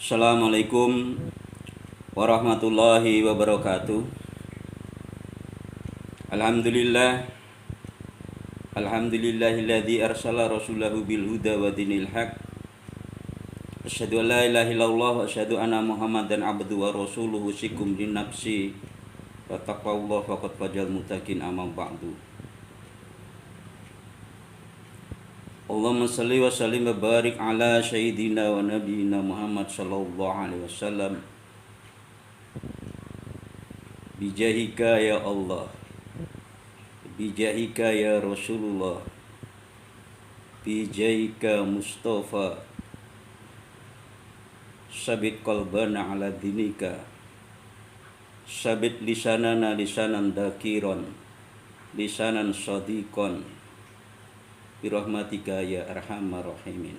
Assalamualaikum warahmatullahi wabarakatuh. Alhamdulillah, alhamdulillahilladzi arsala rasulahu bil huda wa dinil haq. Asyhadu an la ilaha illallah wa asyhadu anna Muhammadan abduhu wa rasuluhu sikum li nafsi wa taqwallah faqad fajal mutakin amma ba'du. Allahumma salli wa sallim wa barik ala sayyidina wa nabiyina Muhammad sallallahu alaihi wasallam. Bijahika ya Allah, bijahika ya Rasulullah, bijahika Mustafa, sabit qalbana ala dinika, sabit lisanana lisanan dakiron, lisanan sadiqon, birahmatika ya arhamar rahimin.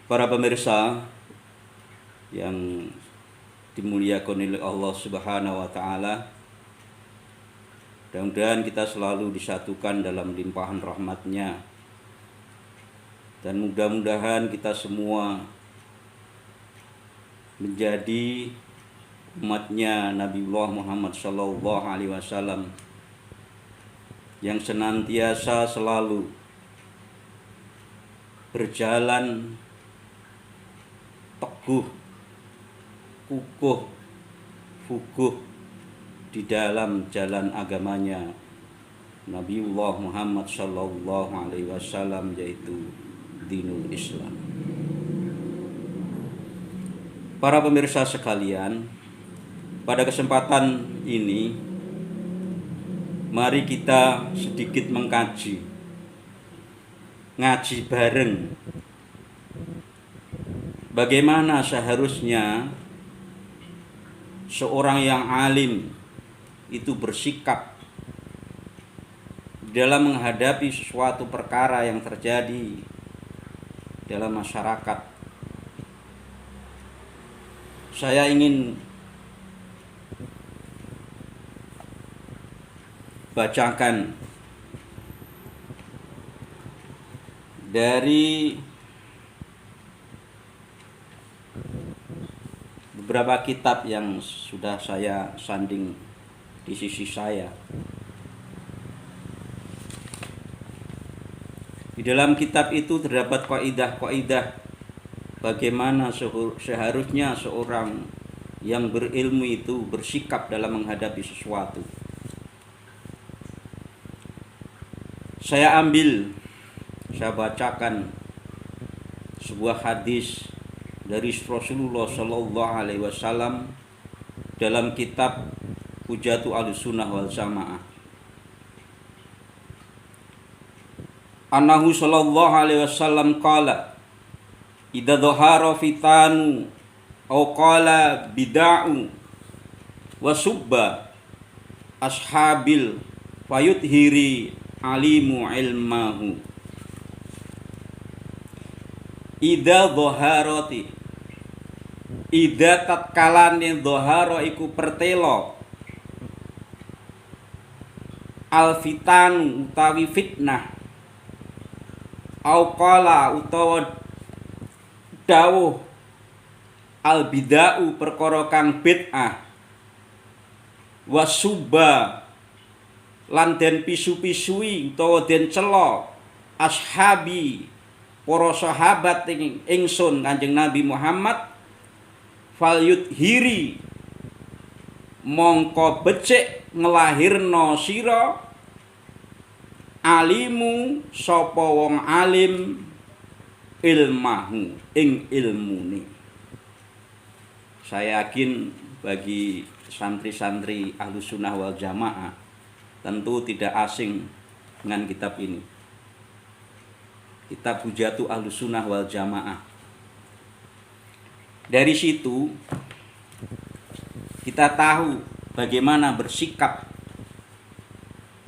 Para pemirsa yang dimuliakan oleh Allah Subhanahu wa taala, mudah-mudahan kita selalu disatukan dalam limpahan rahmat-Nya, dan mudah-mudahan kita semua menjadi umatnya Nabiullah Muhammad sallallahu alaihi wasallam yang senantiasa selalu berjalan teguh, kukuh, fuguh di dalam jalan agamanya Nabiullah Muhammad sallallahu alaihi wasallam, yaitu dinul Islam. Para pemirsa sekalian, pada kesempatan ini mari kita sedikit mengkaji, ngaji bareng bagaimana seharusnya seorang yang alim itu bersikap dalam menghadapi sesuatu perkara yang terjadi dalam masyarakat. Saya ingin bacakan dari beberapa kitab yang sudah saya sanding di sisi saya. Di dalam kitab itu terdapat kaidah-kaidah bagaimana seharusnya seorang yang berilmu itu bersikap dalam menghadapi sesuatu. Saya bacakan sebuah hadis dari Rasulullah Sallallahu Alaihi Wasallam dalam kitab Hujjatu Ahlussunnah wal Jamaah. Annahu Sallallahu Alaihi Wasallam qala, idza dhahara fitanu aw qala bid'u wa subba ashabil fayuthiri alimu ilmahu. Ida dhaharati, ida tatkalane dhahara iku pertelo, alfitanu utawi fitnah, au qala utawa dawuh, albida'u perkara kang bid'ah, wasubba lan den pisu-pisui utawa den cela ashabi para sahabat ingsun Kanjeng Nabi Muhammad, fal yudhiri mongko becik ngelahirno sira alimu sapa wong alim ilmahu ing ilmune. Saya yakin bagi santri-santri Ahlussunnah wal Jamaah tentu tidak asing dengan kitab ini, kitab Hujjatu Ahlussunnah wal Jamaah. Dari situ kita tahu bagaimana bersikap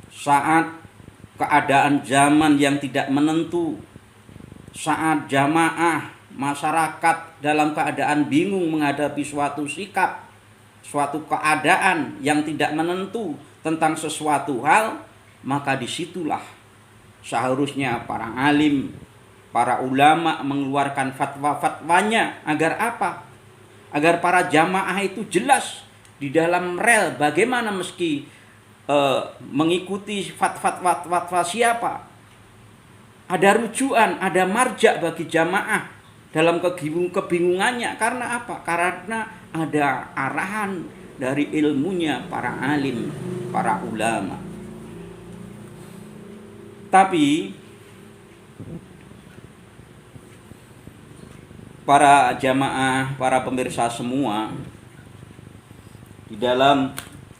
saat keadaan zaman yang tidak menentu, saat jamaah masyarakat dalam keadaan bingung menghadapi suatu sikap, suatu keadaan yang tidak menentu tentang sesuatu hal, maka disitulah seharusnya para alim, para ulama mengeluarkan fatwa-fatwanya agar apa? Agar para jamaah itu jelas di dalam rel bagaimana meski mengikuti fatwa siapa. Ada rujukan, ada marja bagi jamaah dalam kebingungannya. Karena apa? Karena ada arahan dari ilmunya para alim, para ulama. Tapi para jamaah, para pemirsa semua, di dalam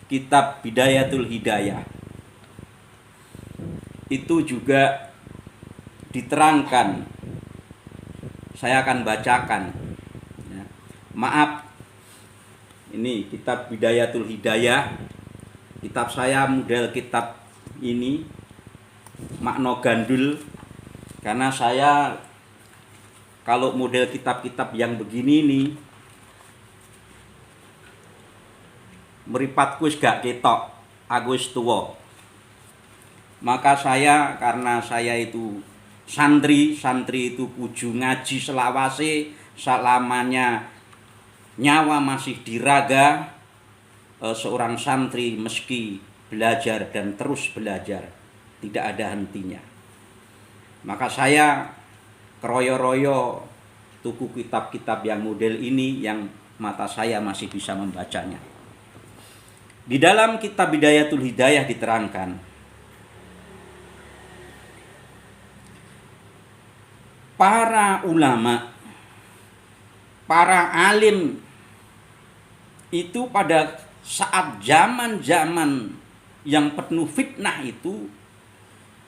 kitab Bidayatul Hidayah itu juga diterangkan. Saya akan bacakan. Maaf, ini kitab Bidayatul Hidayah. Kitab saya model kitab ini makna gandul, karena saya kalau model kitab-kitab yang begini nih meripatku gak ketok, aku wis tuwa. Maka saya, karena saya itu santri itu kudu ngaji selawase selamanya nyawa masih diraga. Seorang santri meski belajar dan terus belajar, tidak ada hentinya. Maka saya keroyo-royo tuku kitab-kitab yang model ini yang mata saya masih bisa membacanya. Di dalam kitab Bidayatul Hidayah diterangkan, para ulama, para alim itu pada saat zaman-zaman yang penuh fitnah itu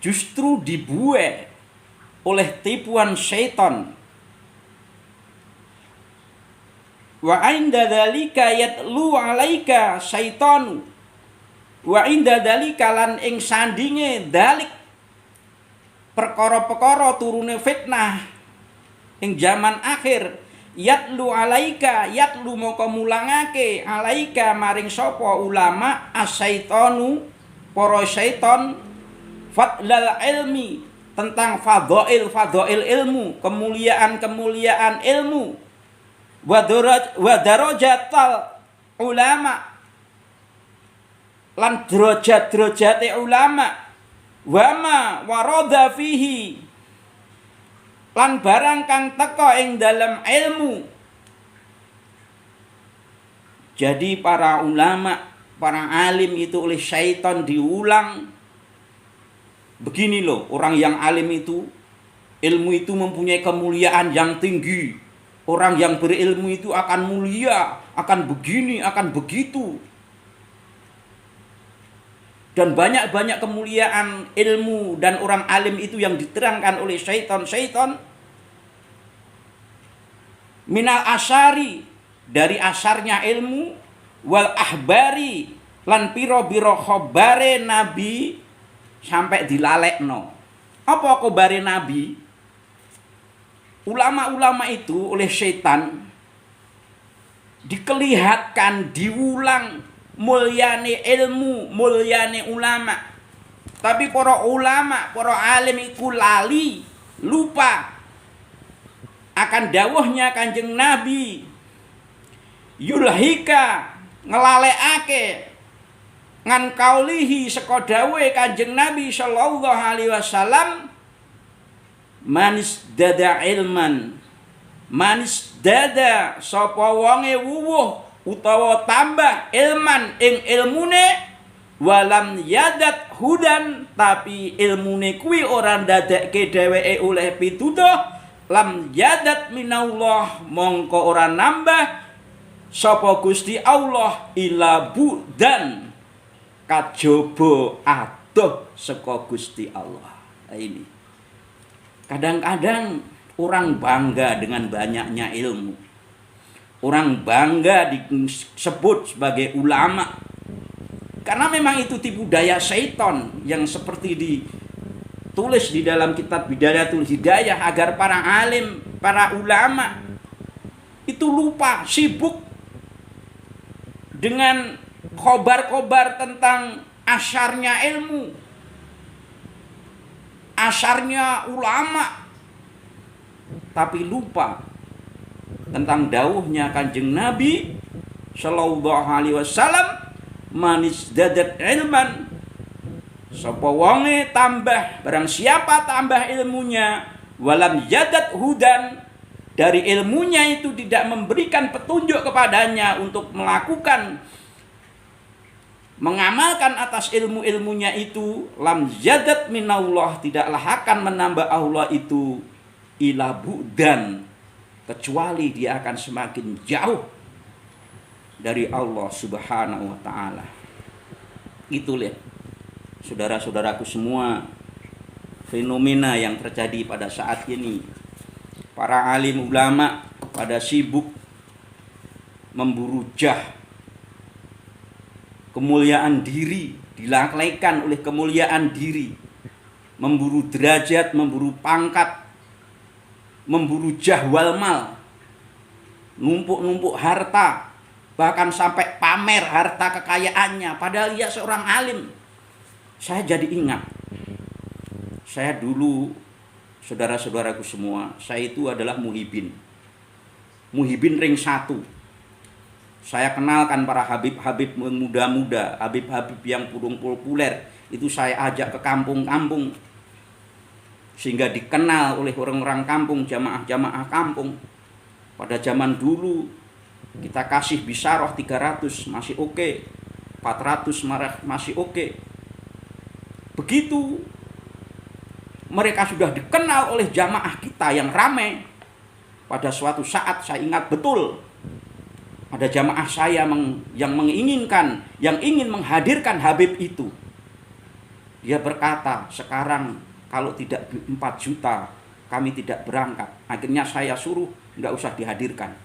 justru dibuai oleh tipuan syaitan. Wa inda dzalika yatlu alaika syaitanu. Wa inda dzalika lan ing sandinge dalik perkara-perkara turune fitnah ing zaman akhir, yatlu alaika, yatlu moko mulangake alaika maring sapa ulama asyaitanu, para syaiton, fadlal ilmi, tentang fadail ilmu, kemuliaan ilmu, wa darajatal ulama, lan derajat-derajate ulama, wama warada fihi, lan barang kang teka ing dalam ilmu. Jadi para ulama, para alim itu oleh syaitan diulang. Begini loh, orang yang alim itu, ilmu itu mempunyai kemuliaan yang tinggi. Orang yang berilmu itu akan mulia, akan begini, akan begitu. Dan banyak-banyak kemuliaan ilmu dan orang alim itu yang diterangkan oleh syaitan. Minal asyari, dari asarnya ilmu, wal ahbari, lan piro-piro khobare nabi, sampai dilalekno. Apa khobare nabi? Ulama-ulama itu oleh syaitan dikelihatkan, diulang mulyane ilmu, mulyane ulama. Tapi para ulama, para alim iku lali, lupa akan dawuhnya Kanjeng Nabi. Yulhika, ngelalekake ngan kaulihi saka dawuhe Kanjeng Nabi sallallahu alaihi wasallam, manis dada ilman, manis dada sapa wonge wuwuh utawa tambah ilman ing ilmune, walam yadat hudan, tapi ilmune kuwi ora ndadekke dheweke oleh pituduh, lam yadat minallah, mongko ora nambah sapa Gusti Allah ila budan, kajaba adoh saka Gusti Allah. Nah, ini kadang-kadang orang bangga dengan banyaknya ilmu. Orang bangga disebut sebagai ulama. Karena memang itu tipu daya syaitan yang seperti ditulis di dalam kitab Bidayatul Hidayah, agar para alim, para ulama itu lupa, sibuk dengan khobar-khobar tentang asarnya ilmu, asarnya ulama, tapi lupa tentang dawuhnya Kanjeng Nabi sallallahu alaihi wasallam, manis dadat ilman, sapa wonge tambah, barang siapa tambah ilmunya, walam yadat hudan, dari ilmunya itu tidak memberikan petunjuk kepadanya untuk melakukan, mengamalkan atas ilmu-ilmunya itu, lam yadat minallah, tidaklah akan menambah Allah itu ila bu'dan, kecuali dia akan semakin jauh dari Allah Subhanahu wa ta'ala. Itu lihat saudara-saudaraku semua, fenomena yang terjadi pada saat ini. Para alim ulama pada sibuk memburu jah, kemuliaan diri, dilalaikan oleh kemuliaan diri, memburu derajat, memburu pangkat, memburu jah wal mal, numpuk-numpuk harta, bahkan sampai pamer harta kekayaannya, padahal dia seorang alim. Saya jadi ingat, saya dulu, saudara-saudaraku semua, saya itu adalah muhibin ring 1. Saya kenalkan para habib-habib muda-muda, habib-habib yang burung populer, itu saya ajak ke kampung-kampung, sehingga dikenal oleh orang-orang kampung, jamaah-jamaah kampung. Pada zaman dulu kita kasih bisaroh 300 masih oke, 400 masih oke. Begitu mereka sudah dikenal oleh jamaah kita yang ramai, pada suatu saat saya ingat betul, ada jamaah saya yang menginginkan, yang ingin menghadirkan Habib itu. Dia berkata, sekarang kalau tidak 4 juta kami tidak berangkat. Akhirnya saya suruh nggak usah dihadirkan.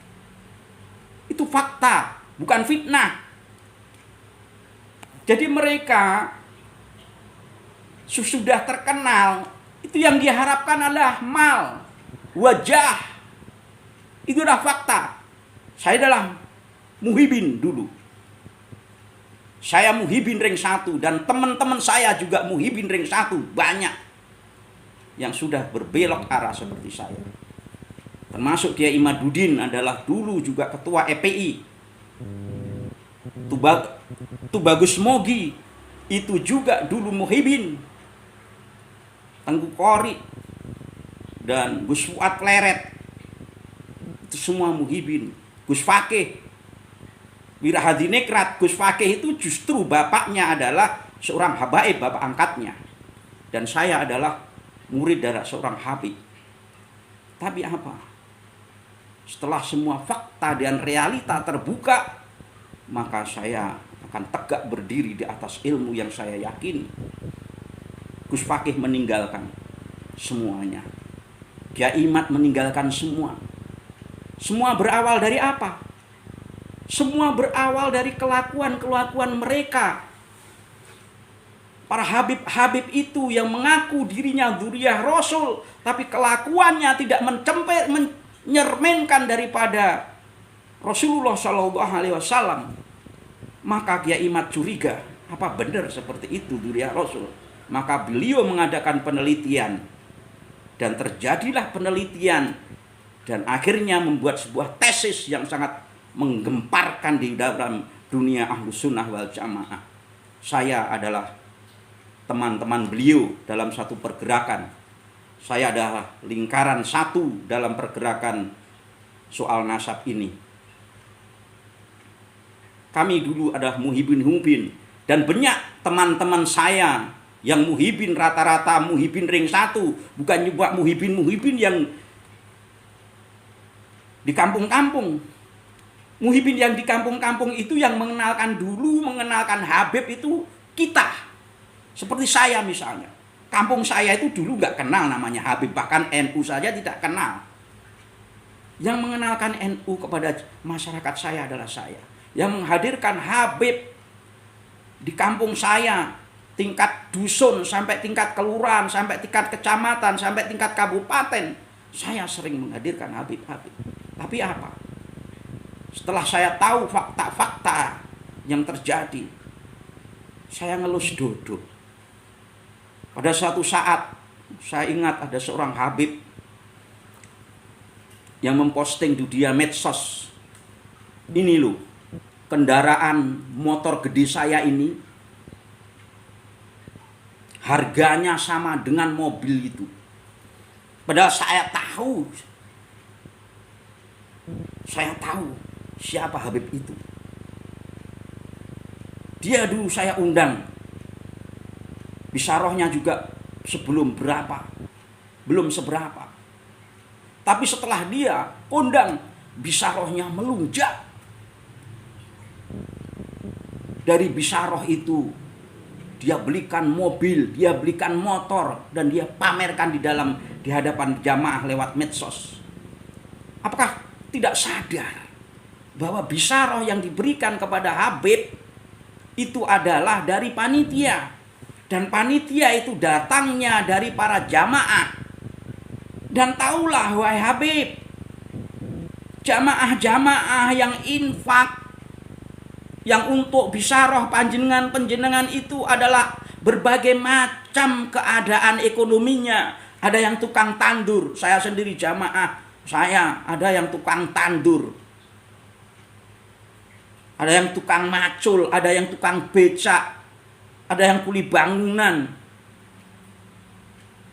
Itu fakta, bukan fitnah. Jadi mereka sudah terkenal, itu yang diharapkan adalah mal, wajah. Itu adalah fakta. Saya adalah muhibin dulu. Saya muhibin ring 1, dan teman-teman saya juga muhibin ring 1, banyak yang sudah berbelok arah seperti saya. Termasuk Kiai Imaduddin adalah dulu juga ketua EPI. Tubagus Mogi itu juga dulu muhibin. Tengku Kori dan Gus Fuad Pleret itu semua muhibin. Gus Fakih Wirahadinekrat, Gus Fakih itu justru bapaknya adalah seorang habaib, bapak angkatnya, dan saya adalah murid dari seorang habib. Tapi apa? Setelah semua fakta dan realita terbuka, maka saya akan tegak berdiri di atas ilmu yang saya yakini. Gus Fakih meninggalkan semuanya. Kiai Imad meninggalkan semua. Semua berawal dari apa? Semua berawal dari kelakuan-kelakuan mereka. Para habib-habib itu yang mengaku dirinya dzurriyyah Rasul, tapi kelakuannya tidak menyermenkan daripada Rasulullah Shallallahu Alaihi Wasallam. Maka Kiai Imad curiga, apa benar seperti itu dzurriyyah Rasul? Maka beliau mengadakan penelitian, dan terjadilah penelitian, dan akhirnya membuat sebuah tesis yang sangat menggemparkan di dalam dunia Ahlus Sunnah wal Jamaah. Saya adalah teman-teman beliau dalam satu pergerakan. Saya adalah lingkaran satu dalam pergerakan soal nasab ini. Kami dulu adalah muhibin, dan banyak teman-teman saya yang muhibin, rata-rata muhibin ring 1, bukan juga muhibin yang di kampung-kampung. Muhibin yang di kampung-kampung itu yang mengenalkan Habib itu kita. Seperti saya misalnya. Kampung saya itu dulu nggak kenal namanya Habib, bahkan NU saja tidak kenal. Yang mengenalkan NU kepada masyarakat saya adalah saya. Yang menghadirkan Habib di kampung saya, tingkat dusun, sampai tingkat kelurahan, sampai tingkat kecamatan, sampai tingkat kabupaten, saya sering menghadirkan Habib-Habib. Tapi apa? Setelah saya tahu fakta-fakta yang terjadi, saya ngelus duduk. Pada suatu saat, saya ingat ada seorang Habib yang memposting di dia medsos. Ini loh, kendaraan motor gede saya ini harganya sama dengan mobil itu. Padahal saya tahu siapa Habib itu. Dia dulu saya undang. Bisarohnya juga belum seberapa. Tapi setelah dia undang, bisarohnya melunjak. Dari bisaroh itu dia belikan mobil, dia belikan motor, dan dia pamerkan di hadapan jamaah lewat medsos. Apakah tidak sadar bahwa bisaroh yang diberikan kepada Habib itu adalah dari panitia, dan panitia itu datangnya dari para jamaah. Dan taulah wahai Habib, jamaah-jamaah yang infak, yang untuk bisaroh panjenengan itu adalah berbagai macam keadaan ekonominya. Ada yang tukang tandur, saya sendiri jamaah, saya ada yang tukang tandur, ada yang tukang macul, ada yang tukang becak, ada yang kuli bangunan,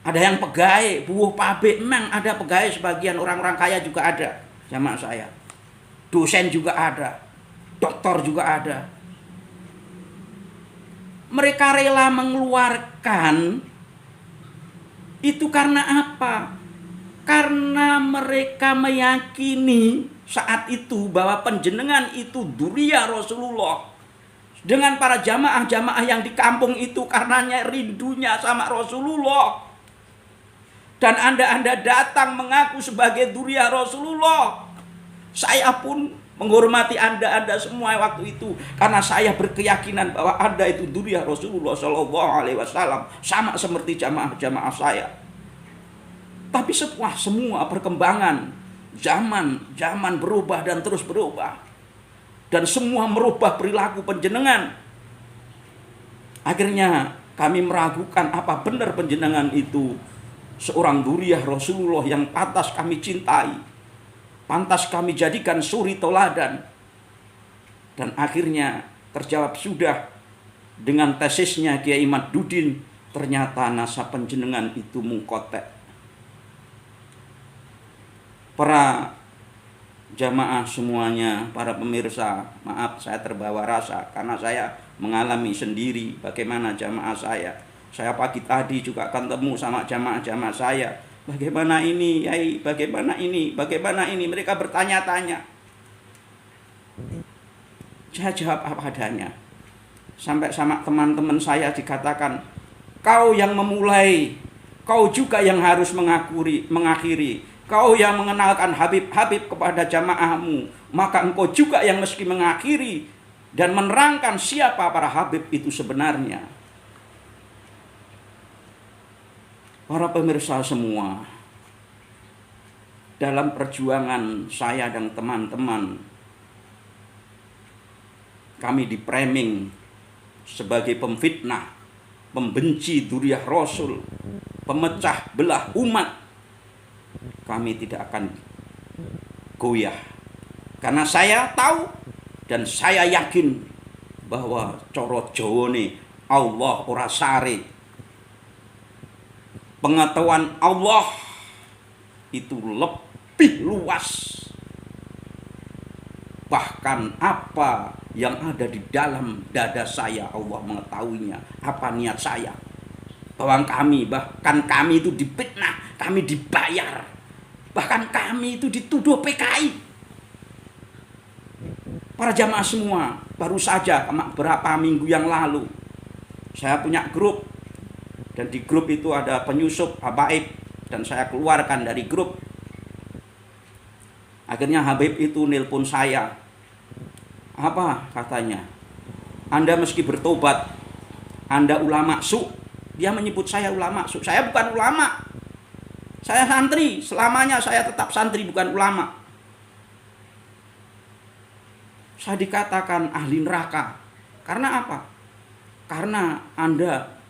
ada yang pegawai, buah pabrik. Memang ada pegawai, sebagian orang-orang kaya juga ada jamaah saya. Dosen juga ada, dokter juga ada. Mereka rela mengeluarkan itu karena apa? Karena mereka meyakini saat itu bahwa panjenengan itu dzurriyyah Rasulullah. Dengan para jamaah-jamaah yang di kampung itu karenanya rindunya sama Rasulullah. Dan Anda datang mengaku sebagai dzurriyyah Rasulullah. Saya pun menghormati Anda semua waktu itu, karena saya berkeyakinan bahwa Anda itu dzurriyyah Rasulullah Shallallahu Alaihi Wasallam, sama seperti jamaah-jamaah saya. Tapi setelah semua perkembangan zaman berubah dan terus berubah, dan semua merubah perilaku panjenengan, akhirnya kami meragukan apa benar panjenengan itu seorang dzurriyyah Rasulullah yang pantas kami cintai, pantas kami jadikan suri toladan. Dan akhirnya terjawab sudah dengan tesisnya Kiai Maduddin, ternyata nasab panjenengan itu mungkotek. Para jamaah semuanya, para pemirsa, maaf saya terbawa rasa karena saya mengalami sendiri bagaimana jamaah saya. Saya pagi tadi juga ketemu sama jamaah-jamaah saya. Bagaimana ini, Yai? Bagaimana ini? Bagaimana ini? Mereka bertanya-tanya. Saya jawab apa adanya. Sampai sama teman-teman saya dikatakan, kau yang memulai, kau juga yang harus mengakhiri. Kau yang mengenalkan Habib-Habib kepada jamaahmu, maka engkau juga yang mesti mengakhiri dan menerangkan siapa para Habib itu sebenarnya. Para pemirsa semua, dalam perjuangan saya dan teman-teman, kami dipraming sebagai pemfitnah, pembenci dzurriyyah Rasul, pemecah belah umat. Kami tidak akan goyah, karena saya tahu dan saya yakin bahwa coro Jawane Allah ora sare. Pengetahuan Allah itu lebih luas. Bahkan apa yang ada di dalam dada saya, Allah mengetahuinya. Apa niat saya. Bahkan kami itu difitnah, kami dibayar. Bahkan kami itu dituduh PKI. Para jamaah semua, baru saja beberapa minggu yang lalu, saya punya grup. Dan di grup itu ada penyusup habaib, dan saya keluarkan dari grup. Akhirnya Habib itu nelpon saya. Apa katanya? Anda meski bertobat, Anda ulama su. Dia menyebut saya ulama su. Saya bukan ulama. Saya santri. Selamanya saya tetap santri, bukan ulama. Saya dikatakan ahli neraka. Karena apa? Karena Anda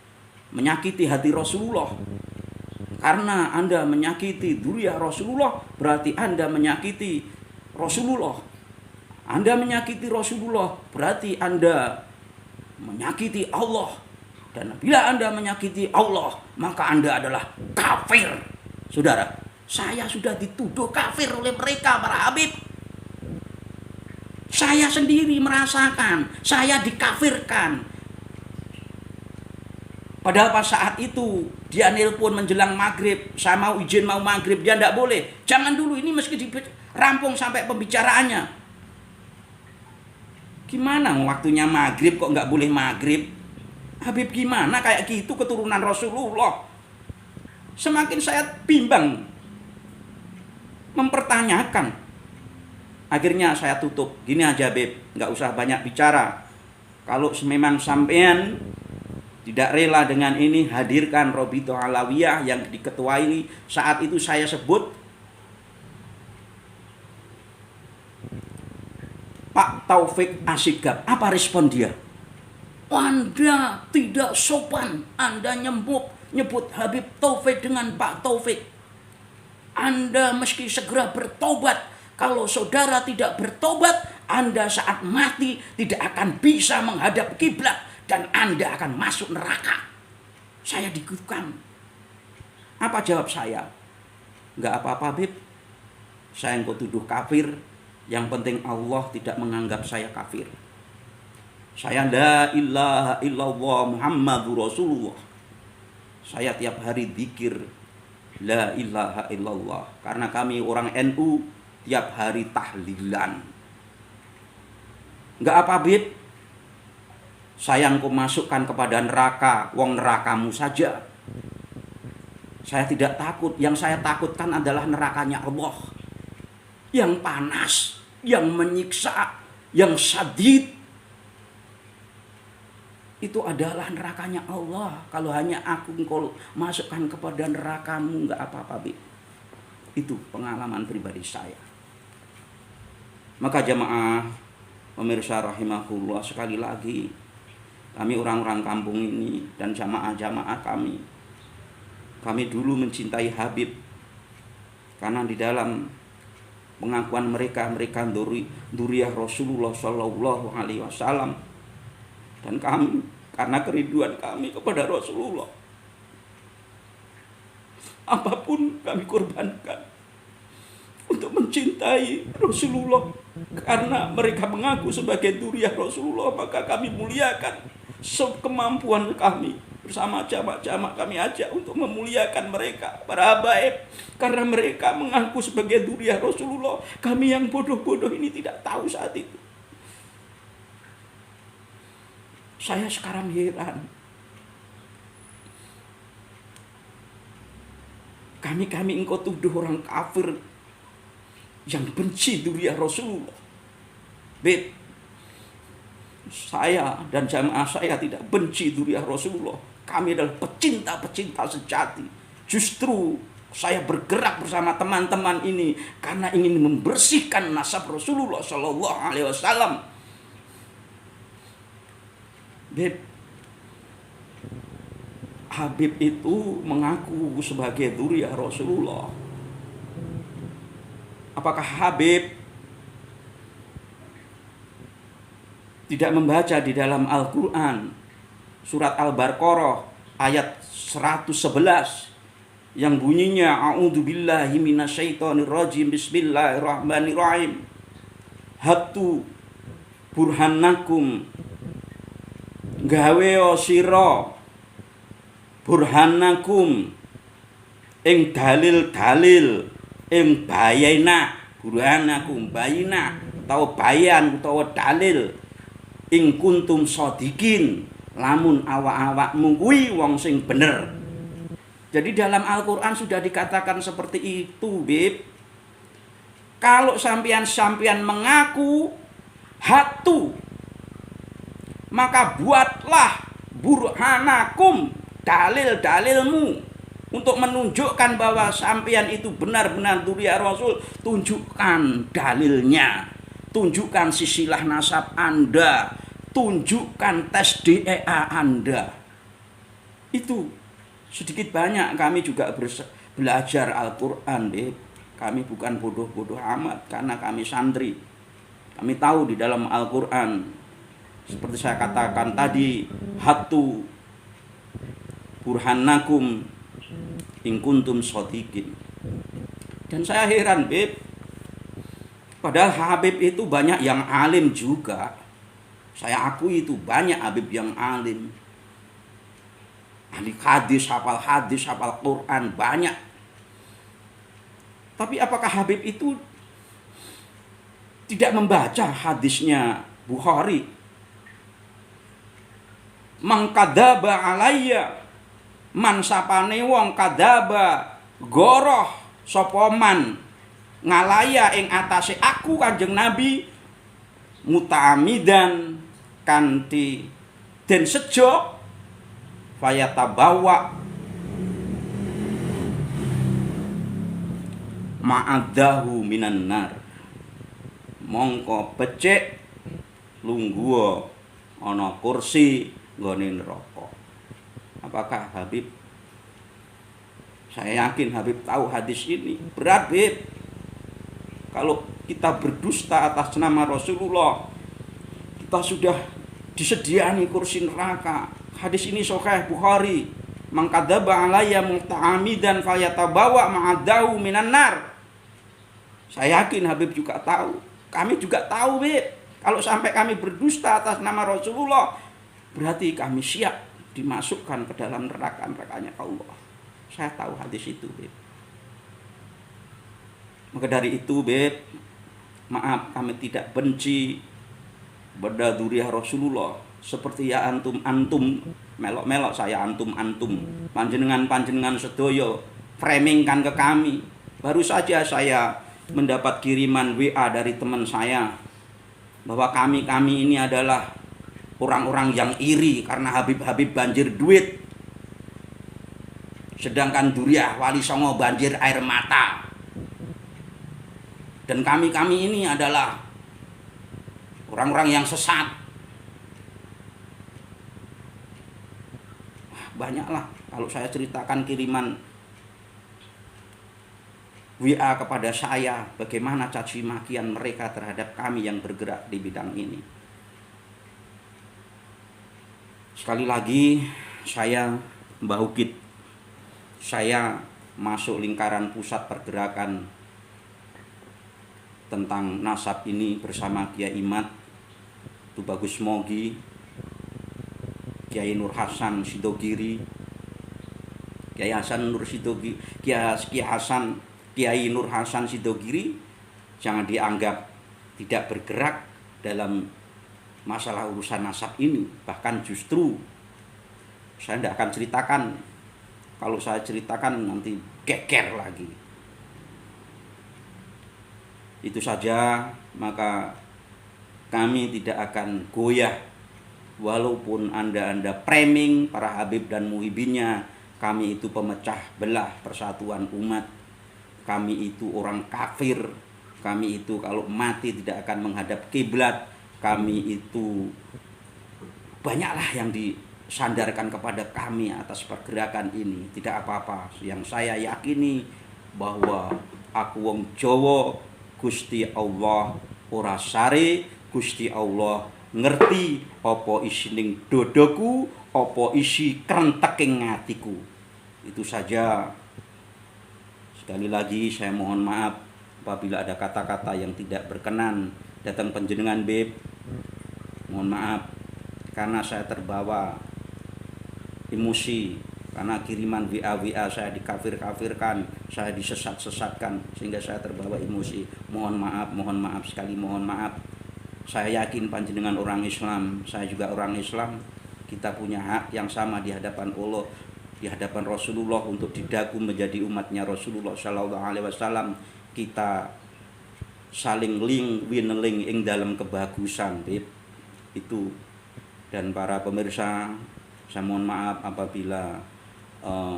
menyakiti hati Rasulullah. karena Anda menyakiti dzurriyyah Rasulullah, berarti Anda menyakiti Rasulullah. Anda menyakiti Rasulullah, berarti Anda menyakiti Allah. Dan bila Anda menyakiti Allah, maka Anda adalah kafir. Saudara, saya sudah dituduh kafir oleh mereka, para Habib. Saya sendiri merasakan, saya dikafirkan. Padahal pas saat itu dia nelpon menjelang maghrib, saya mau izin mau maghrib, dia tidak boleh. Jangan dulu, ini meski dirampung sampai pembicaraannya. Gimana waktunya maghrib kok nggak boleh maghrib? Habib gimana kayak gitu keturunan Rasulullah? Semakin saya bimbang, mempertanyakan. Akhirnya saya tutup. Gini aja Habib, nggak usah banyak bicara. Kalau memang sampean tidak rela dengan ini, hadirkan Robito Alawiyah yang diketuai saat itu saya sebut Pak Taufik Asygaf. Apa respon dia? Anda tidak sopan, Anda nyebut Habib Taufik dengan Pak Taufik. Anda mesti segera bertobat. Kalau saudara tidak bertobat, Anda saat mati tidak akan bisa menghadap kiblat dan Anda akan masuk neraka. Saya digugurkan. Apa jawab saya? Enggak apa-apa, Habib. Saya engkau tuduh kafir. Yang penting Allah tidak menganggap saya kafir. Saya la ilaha illallah Muhammadur Rasulullah. Saya tiap hari zikir la ilaha illallah. Karena kami orang NU tiap hari tahlilan. Enggak apa, Habib. Saya engkau masukkan kepada neraka, wong nerakamu saja. Saya tidak takut, yang saya takutkan adalah nerakanya Allah. Yang panas, yang menyiksa, yang syadid. Itu adalah nerakanya Allah. Kalau hanya aku engkau masukkan kepada nerakamu, enggak apa-apa, Bib. Itu pengalaman pribadi saya. Maka jamaah pemirsa rahimahullah, sekali lagi kami orang-orang kampung ini dan jamaah-jamaah kami dulu mencintai Habib karena di dalam pengakuan mereka dzurriyyah Rasulullah Shallallahu Alaihi Wasallam, dan kami karena kerinduan kami kepada Rasulullah, apapun kami korbankan untuk mencintai Rasulullah. Karena mereka mengaku sebagai dzurriyyah Rasulullah, maka kami muliakan sekemampuan kami. Bersama jamaah-jamaah kami ajak untuk memuliakan mereka, para habaib. Karena mereka mengaku sebagai dzurriyyah Rasulullah. Kami yang bodoh-bodoh ini tidak tahu saat itu. Saya sekarang heran. Kami engkau tuduh orang kafir yang benci dzurriyyah Rasulullah. Bet, saya dan jamaah saya tidak benci dzurriyyah Rasulullah. Kami adalah pecinta-pecinta sejati. Justru saya bergerak bersama teman-teman ini karena ingin membersihkan nasab Rasulullah Shallallahu Alaihi Wasallam. Bet, Habib itu mengaku sebagai dzurriyyah Rasulullah. Apakah Habib tidak membaca di dalam Al-Quran surat Al-Baqarah ayat 111 yang bunyinya a'udzubillahi minasyaitonirrajim bismillahirrahmanirrahim, hatu burhanakum, gawe sira burhanakum ing dalil-dalil ing bayina, burhanakum bayina atau bayan utawa dalil ing kuntum shodikin, lamun awak-awakmu kuwi wong sing bener. Jadi dalam Al-Quran sudah dikatakan seperti itu, Bib. Kalau sampian mengaku hatu, maka buatlah burhanakum, dalil-dalilmu untuk menunjukkan bahwa sampian itu benar-benar dzurriyyah Rasul. Tunjukkan dalilnya, tunjukkan sisilah nasab Anda, tunjukkan tes DNA Anda. Itu Sedikit banyak kami juga belajar Al-Quran, Beb. Kami bukan bodoh-bodoh amat karena kami santri. Kami tahu di dalam Al-Quran, seperti saya katakan tadi, hatu burhanakum in kuntum shodiqin. Dan saya heran, Beb. Padahal Habib itu banyak yang alim juga. Saya akui itu banyak Habib yang alim. Ahli hadis, hafal Quran, banyak. Tapi apakah Habib itu tidak membaca hadisnya Bukhari? Mangkadaba alayya, man sapane wong kadaba goroh sopoman ngalaya ing atase aku Kanjeng Nabi muta'amidan kanthi den sejo fayatabawa ma'adahu minan nar, mongko becik lungguh ana kursi nggone neraka. Apakah Habib? Saya yakin Habib tahu hadis ini. Berat, Bib. Kalau kita berdusta atas nama Rasulullah, kita sudah disediani kursi neraka. Hadis ini sahih Bukhari. Mangkadzaba alayya muta'amidan fayatabawa ma'adahu minan nar. Saya yakin Habib juga tahu. Kami juga tahu, Bib. Kalau sampai kami berdusta atas nama Rasulullah, berarti kami siap dimasukkan ke dalam neraka-nerakanya Allah. Saya tahu hadis itu, Bib. Maka dari itu, Bib, maaf kami tidak benci pada dzurriyyah Rasulullah. Seperti ya antum melok-melok saya antum panjenengan sedoyo framingkan ke kami. Baru saja saya mendapat kiriman WA dari teman saya bahwa kami ini adalah orang-orang yang iri karena Habib banjir duit, sedangkan dzurriyyah Wali Songo banjir air mata. Dan kami ini adalah orang-orang yang sesat. Banyaklah kalau saya ceritakan kiriman WA kepada saya bagaimana caci makian mereka terhadap kami yang bergerak di bidang ini. Sekali lagi saya Mbah Ukit, saya masuk lingkaran pusat pergerakan tentang nasab ini bersama Kiai Imad Tubagus Mogi, Kiai Nur Hasan Sidogiri, Kiai Nur Hasan Sidogiri jangan dianggap tidak bergerak dalam masalah urusan nasab ini. Bahkan justru saya tidak akan ceritakan. Kalau saya ceritakan nanti geger lagi. Itu saja, maka kami tidak akan goyah walaupun Anda framing para Habib dan muhibinnya kami itu pemecah belah persatuan umat, kami itu orang kafir, kami itu kalau mati tidak akan menghadap kiblat, kami itu banyaklah yang disandarkan kepada kami atas pergerakan ini. Tidak apa-apa, yang saya yakini bahwa aku wong Jawa, Gusti Allah ora sare, Gusti Allah ngerti apa isining dodoku, apa isi krenteking atiku. Itu saja. Sekali lagi saya mohon maaf apabila ada kata-kata yang tidak berkenan datang panjenengan, Beb. Mohon maaf karena saya terbawa emosi, karena kiriman WA saya dikafir-kafirkan, saya disesat-sesatkan sehingga saya terbawa emosi. Mohon maaf sekali, mohon maaf. Saya yakin panjenengan orang Islam, saya juga orang Islam. Kita punya hak yang sama di hadapan Allah, di hadapan Rasulullah untuk didaku menjadi umatnya Rasulullah Sallallahu Alaihi Wasallam. Kita saling wineling ing dalam kebagusan, Bib. Itu. Dan para pemirsa, saya mohon maaf apabila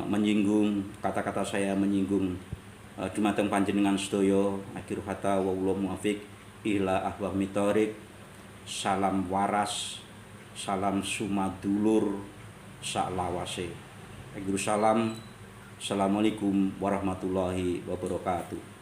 menyinggung, kata-kata saya menyinggung dumateng panjenengan sedaya. Akhir kata wallahu muwaffiq ila ahwa mitorik. Salam waras, salam sumadulur saklawase. Salam. Assalamualaikum warahmatullahi wabarakatuh.